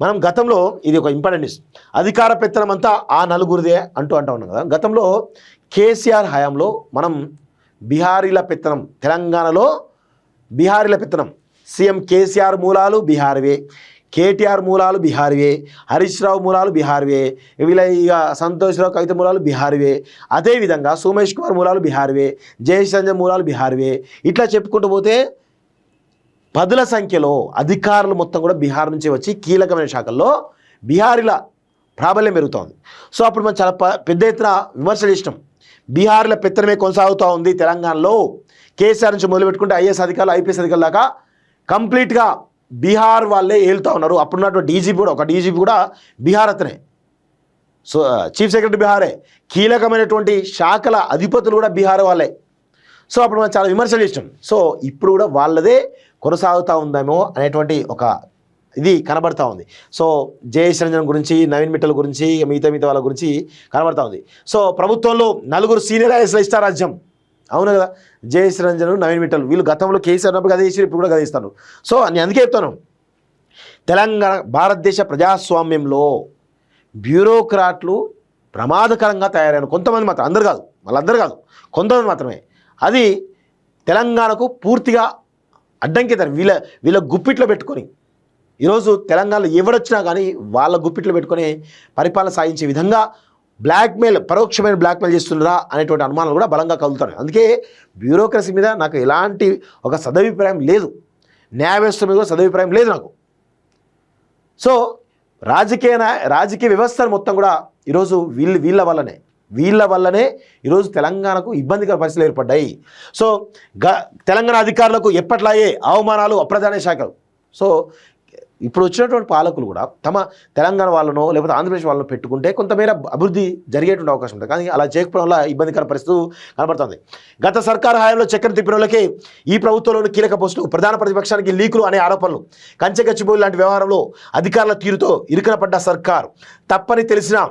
మనం గతంలో ఇది ఒక ఇంపార్టెంట్ న్యూస్, అధికార పెత్తనం అంతా ఆ నలుగురిదే అంటూ ఉన్నాం కదా. గతంలో కేసీఆర్ హయాంలో మనం బీహారీల పెత్తనం, తెలంగాణలో బీహారీల పెత్తనం, సీఎం కేసీఆర్ మూలాలు బీహార్వే, కేటీఆర్ మూలాలు బీహార్వే, హరీష్ రావు మూలాలు బీహార్వే, వీళ్ళ ఇక సంతోష్ రావు కవిత మూలాలు బీహార్వే, అదేవిధంగా సోమేష్ కుమార్ మూలాలు బీహార్వే, జయేష్ రంజన్ మూలాలు బీహార్వే, ఇట్లా చెప్పుకుంటూ పోతే పదుల సంఖ్యలో అధికారులు మొత్తం కూడా బీహార్ నుంచి వచ్చి కీలకమైన శాఖల్లో బీహారీల ప్రాబల్యం పెరుగుతోంది. సో అప్పుడు మనం చాలా పెద్ద ఎత్తున విమర్శలు చేసినాం. బీహార్ల పెత్తనమే కొనసాగుతూ ఉంది తెలంగాణలో. కేసీఆర్ నుంచి మొదలుపెట్టుకుంటే ఐఏఎస్ అధికారులు, ఐపీఎస్ అధికారులు దాకా కంప్లీట్గా బీహార్ వాళ్ళే ఏలుతూ ఉన్నారు. అప్పుడున్నటువంటి డీజీపీ కూడా, ఒక డీజీపీ కూడా బీహార్ అతనే, సో చీఫ్ సెక్రటరీ బీహారే, కీలకమైనటువంటి శాఖల అధిపతులు కూడా బీహార్ వాళ్ళే. సో అప్పుడు మనం చాలా విమర్శలు చేసినాం. సో ఇప్పుడు కూడా వాళ్ళదే కొనసాగుతూ ఉందేమో అనేటువంటి ఒక ఇది కనబడతా ఉంది. సో జయేష్ రంజన్ గురించి, నవీన్ మిట్టల్ గురించి, మిగతా వాళ్ళ గురించి కనబడతా ఉంది. సో ప్రభుత్వంలో నలుగురు సీనియర్ ఐఏఎస్ల ఇష్టారాజ్యం, అవును కదా, జయేష్ రంజన్, నవీన్ మిట్టల్, వీళ్ళు గతంలో కేసీఆర్ ఉన్నప్పుడు గదే చేసి ఇప్పుడు కూడా గదే ఇస్తాను. సో నేను అందుకే చెప్తాను, తెలంగాణ భారతదేశ ప్రజాస్వామ్యంలో బ్యూరోక్రాట్లు ప్రమాదకరంగా తయారైన కొంతమంది మాత్రం, అందరు కాదు, వాళ్ళందరూ కాదు, కొంతమంది మాత్రమే, అది తెలంగాణకు పూర్తిగా అడ్డంకితారు. వీళ్ళ గుప్పిట్లో పెట్టుకొని ఈరోజు తెలంగాణలో ఎవడొచ్చినా కానీ వాళ్ళ గుప్పిట్లో పెట్టుకొని పరిపాలన సాగించే విధంగా బ్లాక్మెయిల్, పరోక్షమైన బ్లాక్మెయిల్ చేస్తున్నారా అనేటువంటి అనుమానాలు కూడా బలంగా కలుగుతున్నాయి. అందుకే బ్యూరోక్రసీ మీద నాకు ఎలాంటి ఒక సదభిప్రాయం లేదు, న్యాయ వ్యవస్థ మీద సదభిప్రాయం లేదు నాకు. సో రాజకీయ వ్యవస్థను మొత్తం కూడా ఈరోజు వీళ్ళ వల్లనే ఈరోజు తెలంగాణకు ఇబ్బందికర పరిస్థితులు ఏర్పడ్డాయి. సో తెలంగాణ అధికారులకు ఎప్పట్లాగే అవమానాలు, అప్రధాన శాఖలు. సో ఇప్పుడు వచ్చినటువంటి పాలకులు కూడా తమ తెలంగాణ వాళ్ళనో లేకపోతే ఆంధ్రప్రదేశ్ వాళ్ళనో పెట్టుకుంటే కొంతమేర అభివృద్ధి జరిగేటువంటి అవకాశం ఉంటుంది. కానీ అలా చేయకపోవడం వల్ల ఇబ్బందికర పరిస్థితి కనబడుతుంది. గత సర్కారు హయాంలో చక్కెర తిప్పినోళ్ళకే ఈ ప్రభుత్వంలోని కీలక పోస్టులు, ప్రధాన ప్రతిపక్షానికి లీకులు అనే ఆరోపణలు, కంచెగచ్చిబోలు లాంటి వ్యవహారంలో అధికారుల తీరుతో ఇరుకున పడ్డ సర్కారు తప్పని తెలిసినా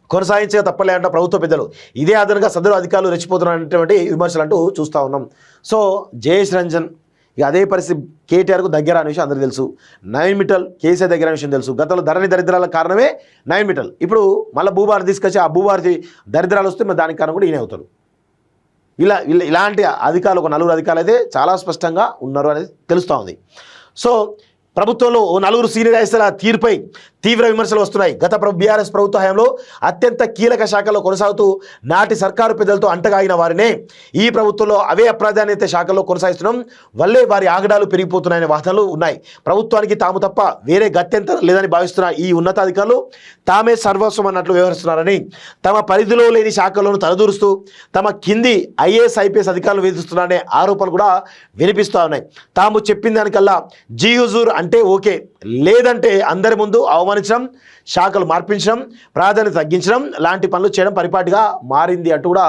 కొనసాగించక తప్పలేదంట ప్రభుత్వ పెద్దలు. ఇదే ఆధారంగా సదరు అధికారులు రెచ్చిపోతున్నటువంటి విమర్శలు అంటూ చూస్తూ ఉన్నాం. సో జయేష్ రంజన్ ఇక అదే పరిస్థితి, కేటీఆర్కు దగ్గర అనే విషయం అందరికీ తెలుసు. నవీన్ మిట్టల్ కేసీఆర్ దగ్గర అనే విషయం తెలుసు. గతంలో ధరణి దరిద్రాల కారణమే నవీన్ మిట్టల్. ఇప్పుడు మళ్ళీ భూభారతి తీసుకొచ్చి ఆ భూభారతి దరిద్రాలు వస్తే మరి దానికి కారణం కూడా ఈయన అవుతారు. ఇలాంటి అధికారులు, ఒక నలుగురు అధికారులు అయితే చాలా స్పష్టంగా ఉన్నారు అనేది తెలుస్తూ ఉంది. సో ప్రభుత్వంలో నలుగురు సీనియర్ ఐఏఎస్ల తీరుపై తీవ్ర విమర్శలు వస్తున్నాయి. గత బీఆర్ఎస్ ప్రభుత్వ హయాంలో అత్యంత కీలక శాఖల్లో కొనసాగుతూ నాటి సర్కారు పెద్దలతో అంటగాగిన వారినే ఈ ప్రభుత్వంలో అవే అప్రాధాన్యత శాఖల్లో కొనసాగిస్తున్నాం వల్లే వారి ఆగడాలు పెరిగిపోతున్నాయనే వాదనలు ఉన్నాయి. ప్రభుత్వానికి తాము తప్ప వేరే గత్యంతరం లేదని భావిస్తున్న ఈ ఉన్నతాధికారులు తామే సర్వస్వం అన్నట్లు వ్యవహరిస్తున్నారని, తమ పరిధిలో లేని శాఖలను తలదూరుస్తూ తమ కింది ఐఏఎస్, ఐపీఎస్ అధికారులు వేధిస్తున్నారనే ఆరోపణలు కూడా వినిపిస్తూ ఉన్నాయి. తాము చెప్పిన దానికల్లా జీ హుజూర్ అంటే ఓకే, లేదంటే అందరి ముందు అవమానించడం, శాఖలు మార్పించడం, ప్రాధాన్యత తగ్గించడం లాంటి పనులు చేయడం పరిపాటిగా మారింది అంటూ కూడా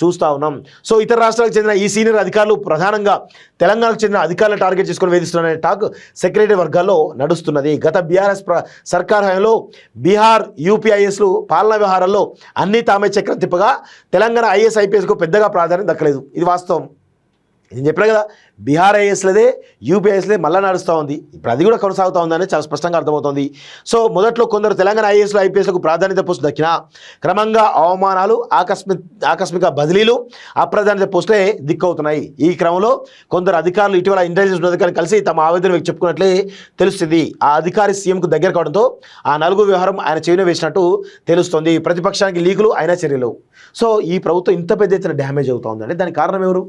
చూస్తూ ఉన్నాం. సో ఇతర రాష్ట్రాలకు చెందిన ఈ సీనియర్ అధికారులు ప్రధానంగా తెలంగాణకు చెందిన అధికారులను టార్గెట్ చేసుకుని వేధిస్తున్నారనే టాక్ సెక్రటరీ వర్గాల్లో నడుస్తున్నది. గత బీఆర్ఎస్ సర్కార్ హయాంలో బీహార్ యూపీఐఎస్లు పాలనా వ్యవహారాల్లో అన్నీ తామే చక్రం తిప్పగా తెలంగాణ ఐఏఎస్, ఐపీఎస్కు పెద్దగా ప్రాధాన్యత దక్కలేదు. ఇది వాస్తవం. నేను చెప్పలే కదా, బీహార్ ఐఏఎస్లదే, యూపీఐఎస్లే మళ్ళీ నడుస్తూ ఉంది. ఇప్పుడు అది కూడా కొనసాగుతూ ఉందని చాలా స్పష్టంగా అర్థమవుతుంది. సో మొదట్లో కొందరు తెలంగాణ ఐఏఎస్లు, ఐపీఎస్లకు ప్రాధాన్యత పోస్టు దక్కినా క్రమంగా అవమానాలు, ఆకస్మిక బదిలీలు, అప్రాధాన్యత పోస్టులే దిక్కవుతున్నాయి. ఈ క్రమంలో కొందరు అధికారులు ఇటీవల ఇంటెలిజెన్స్ ఉన్నధికారిని కలిసి తమ ఆవేదన చెప్పుకున్నట్లే తెలుస్తుంది. ఆ అధికారి సీఎంకు దగ్గర కావడంతో ఆ నలుగురు వ్యవహారం ఆయన చెవిన వేసినట్టు తెలుస్తుంది. ప్రతిపక్షానికి లీకులు, అయినా చర్యలు. సో ఈ ప్రభుత్వం ఇంత పెద్ద ఎత్తున డ్యామేజ్ అవుతూ ఉందంటే దానికి కారణం ఎవరు?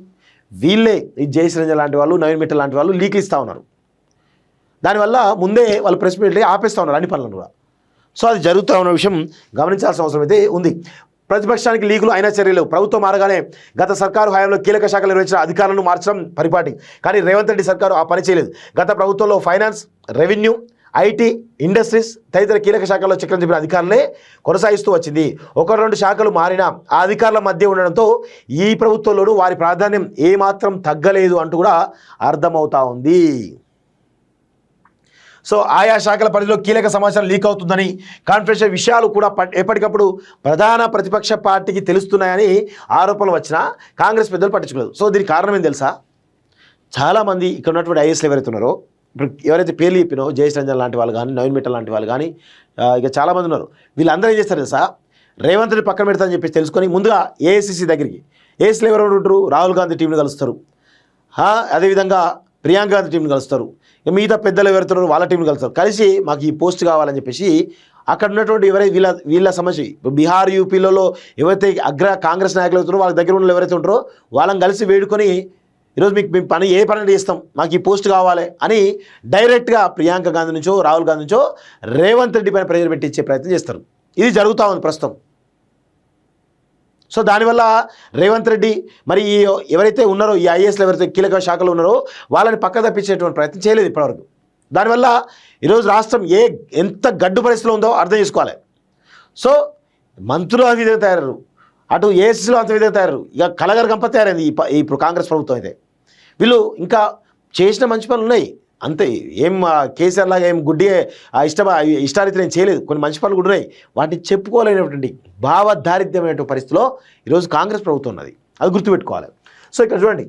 వీళ్ళే. ఈ జయేష్ రంజన్ లాంటి వాళ్ళు, నవీన్ మిట్టల్ లాంటి వాళ్ళు లీక్లు ఇస్తూ ఉన్నారు. దానివల్ల ముందే వాళ్ళు ప్రెస్ మీట్లు ఆపేస్తూ ఉన్నారు అన్ని పనులను కూడా. సో అది జరుగుతూ ఉన్న విషయం గమనించాల్సిన అవసరం అయితే ఉంది. ప్రతిపక్షానికి లీకులు, అయినా చర్యలు. ప్రభుత్వం మారగానే గత సర్కారు హయాంలో కీలక శాఖలు నిర్వహించిన అధికారులను మార్చడం పరిపాటి. కానీ రేవంత్ రెడ్డి సర్కారు ఆ పని చేయలేదు. గత ప్రభుత్వంలో ఫైనాన్స్, రెవెన్యూ, ఐటీ, ఇండస్ట్రీస్ తదితర కీలక శాఖల్లో చక్రం చెప్పిన అధికారులే కొనసాగిస్తూ వచ్చింది. 1-2 శాఖలు మారినా ఆ అధికారుల మధ్య ఉండడంతో ఈ ప్రభుత్వంలోనూ వారి ప్రాధాన్యం ఏమాత్రం తగ్గలేదు అంటూ కూడా అర్థమవుతా ఉంది. సో ఆయా శాఖల పరిధిలో కీలక సమాచారం లీక్ అవుతుందని, కాన్ఫిడెన్షియల్ విషయాలు కూడా ఎప్పటికప్పుడు ప్రధాన ప్రతిపక్ష పార్టీకి తెలుస్తున్నాయని ఆరోపణలు వచ్చినా కాంగ్రెస్ పెద్దలు పట్టించుకోలేదు. సో దీనికి కారణం ఏం తెలుసా? చాలామంది ఇక్కడ ఉన్నటువంటి ఐఏఎస్లు ఎవరైతే ఉన్నారో ఇప్పుడు ఎవరైతే పేర్లు చెప్పినో జయేష్ రంజన్ లాంటి వాళ్ళు కానీ నవీన్ మిట్టల్ లాంటి వాళ్ళు కానీ ఇక చాలామంది ఉన్నారు. వీళ్ళందరూ ఏం చేస్తారు తెలుసా, రేవంత్ రెడ్డి పక్కన పెడతారని చెప్పేసి తెలుసుకొని ముందుగా ఏఐసిసి దగ్గరికి, ఏఎస్లో ఎవరెవరు ఉంటారు, రాహుల్ గాంధీ టీంని కలుస్తారు, అదేవిధంగా ప్రియాంక గాంధీ టీంని కలుస్తారు, మిగతా పెద్దలు ఎవరుతున్నారో వాళ్ళ టీంని కలుస్తారు. కలిసి మాకు ఈ పోస్ట్ కావాలని చెప్పేసి అక్కడ ఉన్నటువంటి వీళ్ళ సమస్య బీహార్ యూపీలలో ఎవరైతే కాంగ్రెస్ నాయకులు అవుతారో వాళ్ళ దగ్గర ఉన్న ఎవరైతే ఉంటారో వాళ్ళని కలిసి వేడుకొని ఈరోజు మీకు మేము ఏ పని చేస్తాం, మాకు ఈ పోస్ట్ కావాలి అని డైరెక్ట్గా ప్రియాంక గాంధీ నుంచో రాహుల్ గాంధీ నుంచో రేవంత్ రెడ్డి పైన ప్రెజర్ పెట్టించే ప్రయత్నం చేస్తారు. ఇది జరుగుతూ ఉంది ప్రస్తుతం. సో దానివల్ల రేవంత్ రెడ్డి మరి ఎవరైతే ఉన్నారో ఈ ఐఏఎస్లో ఎవరైతే కీలక శాఖలో ఉన్నారో వాళ్ళని పక్క తప్పించేటువంటి ప్రయత్నం చేయలేదు ఇప్పటివరకు. దానివల్ల ఈరోజు రాష్ట్రం ఎంత గడ్డు పరిస్థితిలో ఉందో అర్థం చేసుకోవాలి. సో మంత్రులు ఆ విధంగా తయారు, అటు ఏఎస్సీలో అంత విధంగా తయారు, ఇక కలగర గంప తయారైంది ఇప్పుడు కాంగ్రెస్ ప్రభుత్వం. అయితే వీళ్ళు ఇంకా చేసిన మంచి పనులు ఉన్నాయి అంతే, ఏం కేసీఆర్ లాగా ఏం గుడ్డి ఇష్టారీతి నేను చేయలేదు, కొన్ని మంచి పనులు కూడా ఉన్నాయి, వాటిని చెప్పుకోలేనటువంటి భావదారిద్ర్యమైనటువంటి పరిస్థితిలో ఈరోజు కాంగ్రెస్ ప్రభుత్వం ఉన్నది, అది గుర్తుపెట్టుకోవాలి. సో ఇక్కడ చూడండి,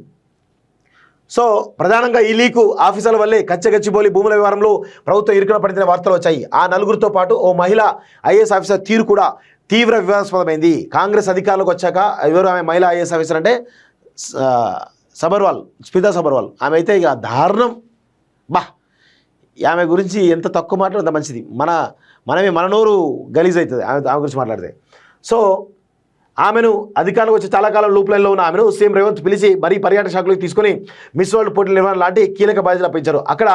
సో ప్రధానంగా ఈ లీకు ఆఫీసర్ల వల్లే కచ్చగచ్చిబోలి భూముల వ్యవహారంలో ప్రభుత్వం ఇరుకున పడిన వార్తలు వచ్చాయి. ఆ నలుగురితో పాటు ఓ మహిళా ఐఏఎస్ ఆఫీసర్ తీరు కూడా తీవ్ర వివాదాస్పదమైంది. కాంగ్రెస్ అధికారంలోకి వచ్చాక ఎవరు ఆమె మహిళా ఐఏఎస్ ఆఫీసర్ అంటే స్మితా సబర్వాల్. ఆమె అయితే ఇక దారుణం. ఆమె గురించి ఎంత తక్కువ మాట్లాడితే అంత మంచిది. మన నోరు గలీజ్ అవుతుంది ఆమె గురించి మాట్లాడితే. సో ఆమెను అధికారంలో వచ్చి చాలా కాలం లూప్ లైన్లో ఉన్న ఆమెను సీఎం రేవంత్ పిలిచి మరీ పర్యాటక శాఖలోకి తీసుకొని మిస్ వరల్డ్ పోటీల నిర్వహణ లాంటి కీలక బాధ్యతలు అప్పించారు. అక్కడ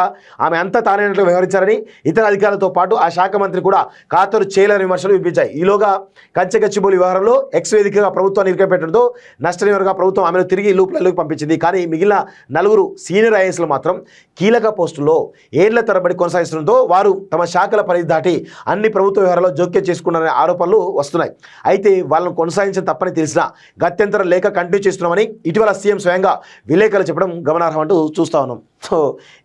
ఆమె అంతా తానేనట్లు వ్యవహరించారని ఇతర అధికారులతో పాటు ఆ శాఖ మంత్రి కూడా ఖాతరు చేయలేని విమర్శలు వినిపించాయి. ఈలోగా కంచెగచ్చిబోలి వ్యవహారంలో ఎక్స్ వేదికగా ప్రభుత్వాన్ని ఇరుకపెట్టడంతో నష్టనివారణగా ప్రభుత్వం ఆమెను తిరిగి లూప్ లైన్లోకి పంపించింది. కానీ మిగిలిన నలుగురు సీనియర్ ఐఏఎస్లు మాత్రం కీలక పోస్టుల్లో ఏళ్ల తరబడి కొనసాగిస్తుండటంతో వారు తమ శాఖల పరిధి దాటి అన్ని ప్రభుత్వ వ్యవహారాల్లో జోక్యం చేసుకున్నారనే ఆరోపణలు వస్తున్నాయి. అయితే వాళ్ళను కొనసాగించిన తప్పని తెలిసినా గత్యంతరం లేక కంటిన్యూ చేస్తున్నామని ఇటీవల సీఎం స్వయంగా విలేకరులు చెప్పడం గమనార్హం అంటూ చూస్తా ఉన్నాం. సో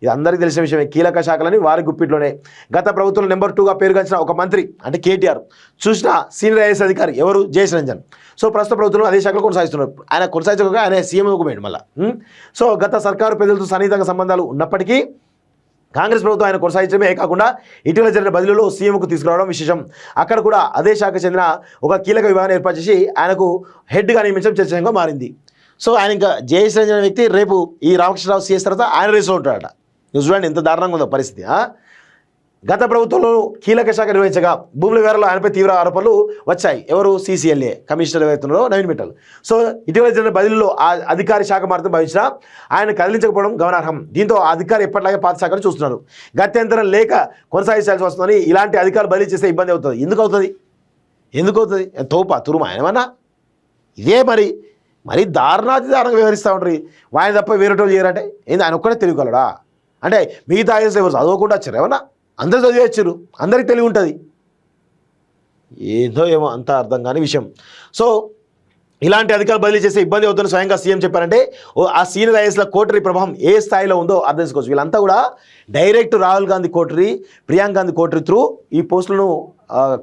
ఇది అందరికీ తెలిసిన విషయమే, కీలక శాఖలని వారి గుప్పిట్లోనే. గత ప్రభుత్వంలో నెంబర్ 2గా పేరుగాంచిన ఒక మంత్రి అంటే కేటీఆర్ చూసిన సీనియర్ ఐఏఎస్ అధికారి ఎవరు, జయేష్ రంజన్. సో ప్రస్తుత ప్రభుత్వంలో అదే శాఖలో కొనసాగిస్తున్నారు. ఆయన కొనసాగించక ఆయన సీఎం పోయాడు మళ్ళీ. సో గత సర్కారు పెద్దలతో సన్నిహితంగా సంబంధాలు ఉన్నప్పటికీ కాంగ్రెస్ ప్రభుత్వం ఆయన కొనసాగించడమే కాకుండా ఇటీవల జరిగిన బదిలీలో సీఎంకు తీసుకురావడం విశేషం. అక్కడ కూడా అదే శాఖకు చెందిన ఒక కీలక విభాగాన్ని ఏర్పాటు చేసి ఆయనకు హెడ్గా నియమించడం చర్చనీయంగా మారింది. సో ఆయన ఇంకా జయేష్ రంజన్ వ్యక్తి రేపు ఈ రామకృష్ణరావు సీఎస్ తర్వాత ఆయన రేసులో ఉంటాడట. చూడండి ఎంత దారుణంగా ఉందో పరిస్థితి. గత ప్రభుత్వంలో కీలక శాఖ నిర్వహించగా భూముల వ్యవహారంలో ఆయనపై తీవ్ర ఆరోపణలు వచ్చాయి. ఎవరు, సీసీఎల్ఏ కమిషనర్ ఎవరైతున్నారో నవీన్ మిట్టల్. సో ఇటీవల జరిగిన బదిలీలో ఆ అధికారి శాఖ మాత్రం భావించినా ఆయన కదిలించకపోవడం గమనార్హం. దీంతో ఆ అధికారి ఎప్పటిలాగే పాత శాఖను చూస్తున్నారు. గత్యంతరం లేక కొనసాగించాల్సి వస్తుందని ఇలాంటి అధికారులు బదిలీ చేస్తే ఇబ్బంది అవుతుంది. ఎందుకు అవుతుంది? తోపా తురుమా ఆయనమన్నా? ఇదే మరి దారుణాతి దారుణంగా వ్యవహరిస్తూ ఉంటారు. ఆయన తప్ప వేరేటోళ్ళు చేయరంటే ఏంది, ఆయన ఒక్కడే తెలియగలడా? అంటే మిగతా ఐఎస్ ఎవరు చదవకుండా వచ్చారు? ఏమన్నా అందరూ చదివేచ్చారు, అందరికీ తెలివి ఉంటుంది. ఏమో అంత అర్థం కాని విషయం. సో ఇలాంటి అధికారులు బదిలీ చేసే ఇబ్బంది అవుతుందని స్వయంగా సీఎం చెప్పారంటే ఆ సీనియర్ ఐఏఎస్ల కోటరీ ప్రభావం ఏ స్థాయిలో ఉందో అర్థం చేసుకోవచ్చు. వీళ్ళంతా కూడా direct Rahul Gandhi coterie, Priyanka Gandhi coterie through ఈ పోస్టులను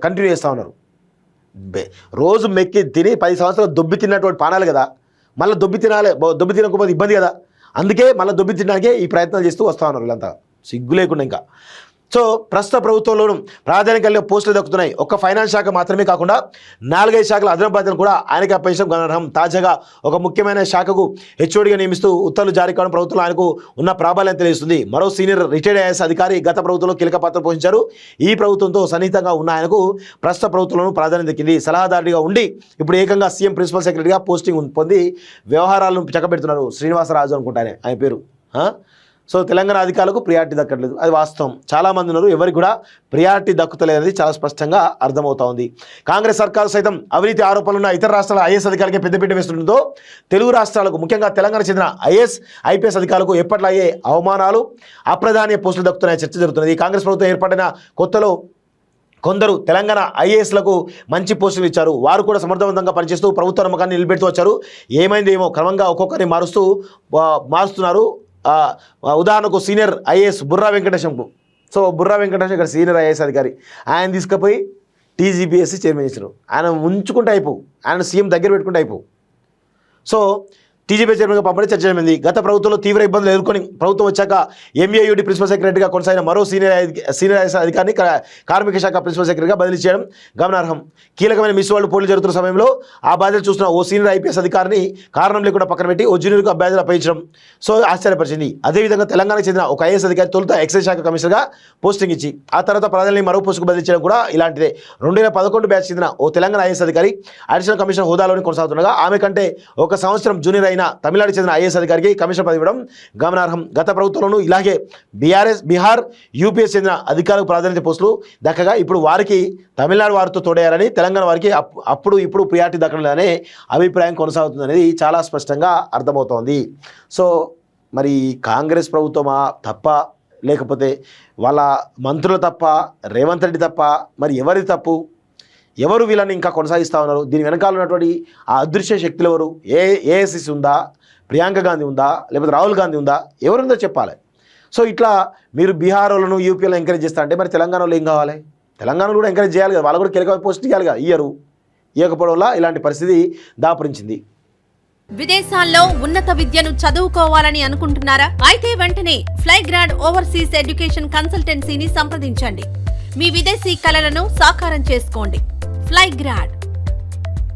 కంటిన్యూ చేస్తూ ఉన్నారు. రోజు మెక్కి తిని 10 సంవత్సరాలు దొబ్బి తిన్నటువంటి పానాలు కదా, మళ్ళీ దొబ్బి తినకపోతే ఇబ్బంది కదా. అందుకే మళ్ళీ దొబ్బి తినడానికే ఈ ప్రయత్నాలు చేస్తూ వస్తూ ఉన్నారు వీళ్ళంతా, సిగ్గు లేకుండా. ఇంకా సో ప్రస్తుత ప్రభుత్వంలోనూ ప్రాధాన్యత కలిగిన పోస్టులు దక్కుతున్నాయి. ఒక్క ఫైనాన్స్ శాఖ మాత్రమే కాకుండా 4-5 శాఖల అదనపు బాధ్యతలు కూడా ఆయనకి అప్పగించడం గమనార్హం. తాజాగా ఒక ముఖ్యమైన శాఖకు హెచ్ఓడిగా నియమిస్తూ ఉత్తర్వులు జారీ కావడం ప్రభుత్వంలో ఆయనకు ఉన్న ప్రాబల్యం తెలియజేస్తుంది. మరో సీనియర్ రిటైర్డ్ ఐఏఎస్ అధికారి గత ప్రభుత్వంలో కీలక పాత్ర పోషించారు. ఈ ప్రభుత్వంతో సన్నిహితంగా ఉన్న ఆయనకు ప్రస్తుత ప్రభుత్వంలోనూ ప్రాధాన్యత దక్కింది. సలహాదారుడిగా ఉండి ఇప్పుడు ఏకంగా సీఎం ప్రిన్సిపల్ సెక్రటరీగా పోస్టింగ్ పొంది వ్యవహారాలను చక్కబెడుతున్నారు. శ్రీనివాసరాజు అనుకుంటానే ఆయన పేరు. సో తెలంగాణ అధికారులకు ప్రియారిటీ దక్కట్లేదు, అది వాస్తవం. చాలామంది ఉన్నారు, ఎవరికి కూడా ప్రియారిటీ దక్కుతలేదని చాలా స్పష్టంగా అర్థమవుతా ఉంది. కాంగ్రెస్ సర్కారు సైతం అవినీతి ఆరోపణలున్న ఇతర రాష్ట్రాల ఐఏఎస్ అధికారులకే పెద్దపీట వేస్తుండటంతో తెలుగు రాష్ట్రాలకు ముఖ్యంగా తెలంగాణ చెందిన ఐపీఎస్ అధికారులకు ఎప్పట్లాగే అవమానాలు, అప్రధాన్య పోస్టులు దక్కుతున్నాయని చర్చ జరుగుతున్నది. కాంగ్రెస్ ప్రభుత్వం ఏర్పడిన కొత్తలో కొందరు తెలంగాణ ఐఏఎస్లకు మంచి పోస్టులు ఇచ్చారు. వారు కూడా సమర్థవంతంగా పనిచేస్తూ ప్రభుత్వ నమ్మకాన్ని నిలబెడుతూ వచ్చారు. ఏమైందేమో క్రమంగా ఒక్కొక్కరిని మారుస్తున్నారు. ఉదాహరణకు సీనియర్ ఐఏఎస్ బుర్రా వెంకటేశంకు. సో బుర్రా వెంకటేశం ఇక్కడ సీనియర్ ఐఏఎస్ అధికారి, ఆయన తీసుకుపోయి టీజీపీఎస్సీ చైర్మన్ చేశారు. ఆయన ఉంచుకుంటే అయిపోవు, ఆయన సీఎం దగ్గర పెట్టుకుంటే అయిపోవు. సో టీజీపీ చైర్మన్గా పంపడం చర్చ జరిగింది. గత ప్రభుత్వంలో తీవ్ర ఇబ్బందులు ఎదుర్కొని ప్రభుత్వం వచ్చాక ఎంఏయుడి ప్రిన్సిపల్ సెక్రటరీగా కొనసాగిన మరో సీనియర్ ఐఏఎస్ అధికారిని కార్మిక శాఖ ప్రిన్సిపల్ సెక్రటరీగా బదిలీ చేయడం గమనార్హం. కీలకమైన మిస్ వరల్డ్ పోటీలు జరుగుతున్న సమయంలో ఆ బాధ్యతలు చూస్తున్న ఓ సీనియర్ ఐపీఎస్ అధికారిని కారణం లేకుండా పక్కన పెట్టి ఓ జూనియర్కు అభ్యర్థులు అప్పగించడం సో ఆశ్చర్యపరిచింది. అదేవిధంగా తెలంగాణకు చెందిన ఒక ఐఏఎస్ అధికారి తొలుత ఎక్సైజ్ శాఖ కమిషనర్గా పోస్టింగ్ ఇచ్చి ఆ తర్వాత ప్రధాని మరో పోస్టుకు బదిలీ చేయడం కూడా ఇలాంటిదే. 2011 బ్యాచ్ చెందిన ఓ తెలంగాణ ఐఏఎస్ అధికారి అడిషనల్ కమిషనర్ హోదాలోని కొనసాగుతుండగా ఆమె కంటే ఒక సంవత్సరం జూనియర్ అయిన తమిళనాడు చెందిన ఐఏఎస్ అధికారికి కమిషన్ పదవి ఇవ్వడం గమనార్హం. గత ప్రభుత్వంలోనూ ఇలాగే బీహార్ యూపీఎస్ చెందిన అధికారులకు ప్రాధాన్యత పోస్టులు దక్కగా ఇప్పుడు వారికి తమిళనాడు వారితో తోడయ్యారని తెలంగాణ వారికి ఇప్పుడు ప్రియారిటీ దక్కడం అనే అభిప్రాయం కొనసాగుతుంది అనేది చాలా స్పష్టంగా అర్థమవుతోంది. సో మరి కాంగ్రెస్ ప్రభుత్వమా తప్ప లేకపోతే వాళ్ళ మంత్రులు తప్ప రేవంత్ రెడ్డి తప్ప మరి ఎవరి తప్పు? ఎవరు వీళ్ళని ఇంకా కొనసాగిస్తూ ఉన్నారు? దీని వెనకాల ఉన్నటువంటి ఆ అదృశ్య శక్తులు ఎవరు? ఏఐసిసి ఉందా, ప్రియాంక గాంధీ ఉందా, లేకపోతే రాహుల్ గాంధీ ఉందా? ఎవరుందో చెప్పాలి. సో ఇట్లా మీరు బీహార్ వాళ్ళను యూపీలో ఎంకరేజ్ చేస్తా అంటే మరి తెలంగాణలో ఏం కావాలి? తెలంగాణలో కూడా ఎంకరేజ్ చేయాలి కదా, వాళ్ళు కూడా కీలక పోస్ట్ ఇవ్వాలిగా. ఇవ్వకపోవడం వల్ల ఇలాంటి పరిస్థితి దాపురించింది. విదేశాల్లో ఉన్నత విద్యను చదువుకోవాలని అనుకుంటున్నారా? అయితే వెంటనే ఫ్లైగ్రాడ్ ఓవర్సీస్ ఎడ్యుకేషన్ కన్సల్టెన్సీని సంప్రదించండి. మీ విదేశీ కలలను సాకారం చేసుకోండి. ఫ్లైగ్రాడ్